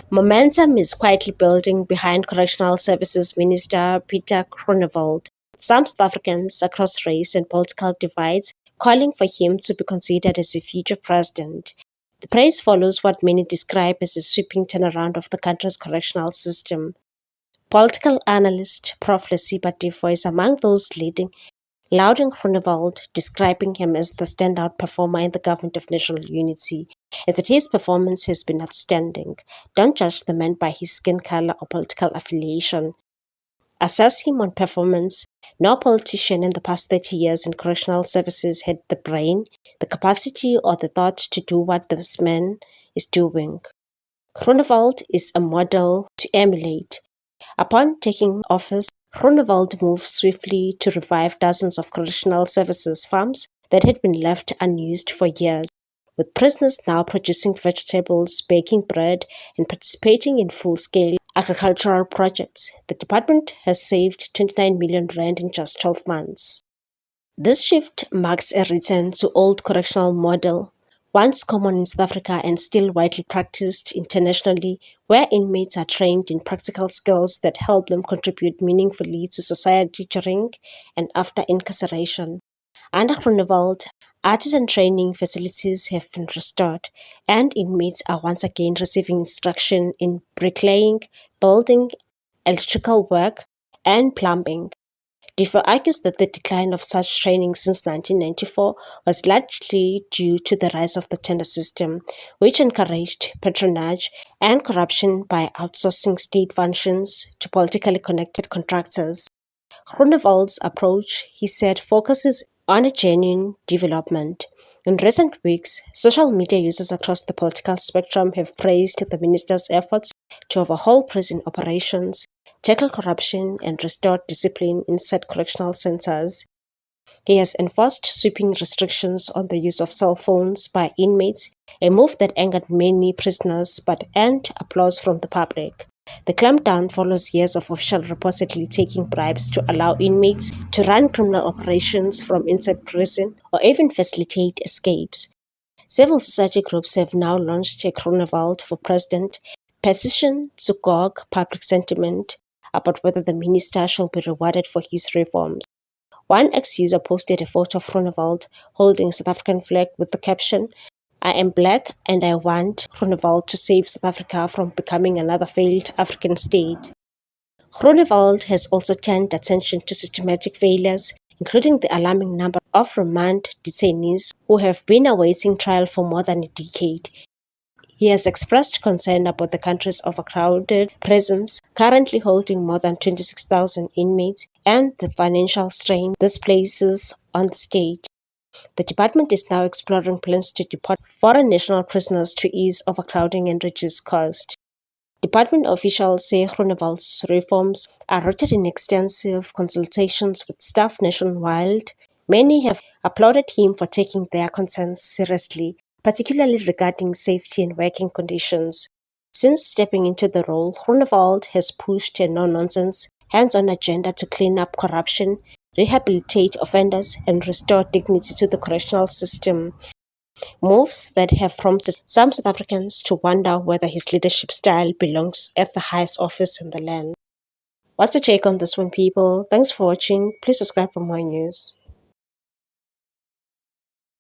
Momentum is quietly building behind Correctional Services Minister Peter Groenewald. Some South Africans across race and political divides calling for him to be considered as a future president. The praise follows what many describe as a sweeping turnaround of the country's correctional system. Political analyst Prof. Lesiba Tifo is among those leading, lauding Groenewald, describing him as the standout performer in the government of national unity, and that his performance has been outstanding. Don't judge the man by his skin color or political affiliation. Assess him on performance. No politician in the past 30 years in correctional services had the brain, the capacity, or the thought to do what this man is doing. Groenewald is a model to emulate. Upon taking office, Groenewald moved swiftly to revive dozens of correctional services farms that had been left unused for years, with prisoners now producing vegetables, baking bread, and participating in full-scale agricultural projects. The department has saved 29 million rand in just 12 months. This shift marks a return to old correctional model, once common in South Africa and still widely practiced internationally, where inmates are trained in practical skills that help them contribute meaningfully to society during and after incarceration. Under Groenewald, artisan training facilities have been restored, and inmates are once again receiving instruction in bricklaying, building, electrical work, and plumbing. Tifo argues that the decline of such training since 1994 was largely due to the rise of the tender system, which encouraged patronage and corruption by outsourcing state functions to politically connected contractors. Groenewald's approach, he said, focuses on a genuine development. In recent weeks, social media users across the political spectrum have praised the minister's efforts to overhaul prison operations, tackle corruption, and restore discipline inside correctional centers. He has enforced sweeping restrictions on the use of cell phones by inmates, a move that angered many prisoners but earned applause from the public. The clampdown follows years of official reportedly taking bribes to allow inmates to run criminal operations from inside prison or even facilitate escapes. Civil society groups have now launched a Groenewald for president petition to gauge public sentiment about whether the minister shall be rewarded for his reforms. One ex-user posted a photo of Groenewald holding a South African flag with the caption, "I am black and I want Groenewald to save South Africa from becoming another failed African state." Groenewald has also turned attention to systematic failures, including the alarming number of remand detainees who have been awaiting trial for more than a decade. He has expressed concern about the country's overcrowded prisons, currently holding more than 26,000 inmates, and the financial strain this places on the state. The department is now exploring plans to deport foreign national prisoners to ease overcrowding and reduce cost. Department officials say Groenewald's reforms are rooted in extensive consultations with staff nationwide. Many have applauded him for taking their concerns seriously, particularly regarding safety and working conditions. Since stepping into the role, Groenewald has pushed a no-nonsense, hands-on agenda to clean up corruption, rehabilitate offenders, and restore dignity to the correctional system. Moves that have prompted some South Africans to wonder whether his leadership style belongs at the highest office in the land. What's your take on this one, people? Thanks for watching. Please subscribe for more news.